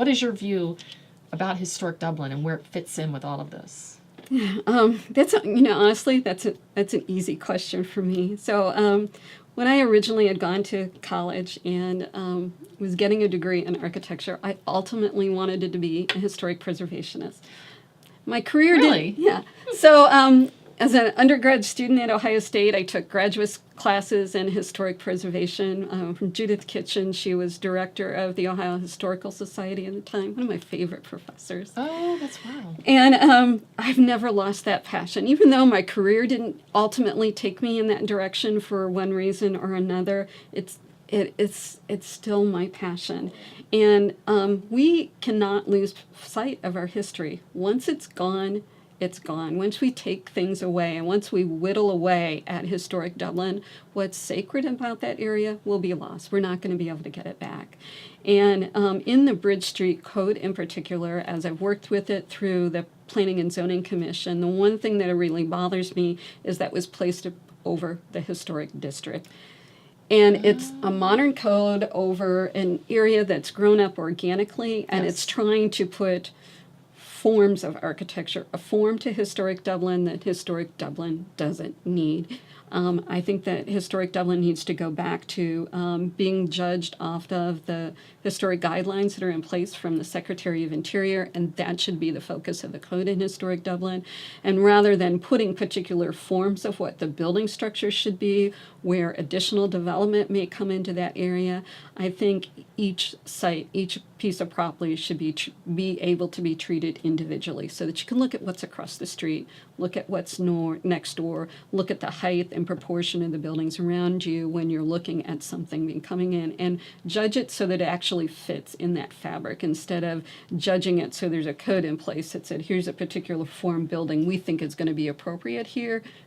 What is your view about Historic Dublin and where it fits in with all of this? Honestly, that's an easy question for me. So when I originally had gone to college and was getting a degree in architecture, I ultimately wanted to be a historic preservationist. My career Really? yeah. So as an undergrad student at Ohio State, I took graduate classes in historic preservation from Judith Kitchen. She was director of the Ohio Historical Society at the time, one of my favorite professors. Oh, that's wow. And I've never lost that passion. Even though my career didn't ultimately take me in that direction for one reason or another, it's still my passion. And we cannot lose sight of our history. Once it's gone, it's gone. Once we take things away and once we whittle away at Historic Dublin, what's sacred about that area will be lost. We're not going to be able to get it back. And in the Bridge Street Code in particular, as I've worked with it through the Planning and Zoning Commission, the one thing that really bothers me is that was placed over the historic district. And it's a modern code over an area that's grown up organically, and Yes. it's trying to put forms of architecture, a form to Historic Dublin that Historic Dublin doesn't need. I think that Historic Dublin needs to go back to being judged off of the historic guidelines that are in place from the Secretary of Interior, and that should be the focus of the code in Historic Dublin. And rather than putting particular forms of what the building structure should be, where additional development may come into that area, I think each site, each piece of property should be able to be treated individually so that you can look at what's across the street, look at what's next door, look at the height and proportion of the buildings around you when you're looking at something coming in, and judge it so that it actually fits in that fabric instead of judging it so there's a code in place that said, here's a particular form building we think is going to be appropriate here.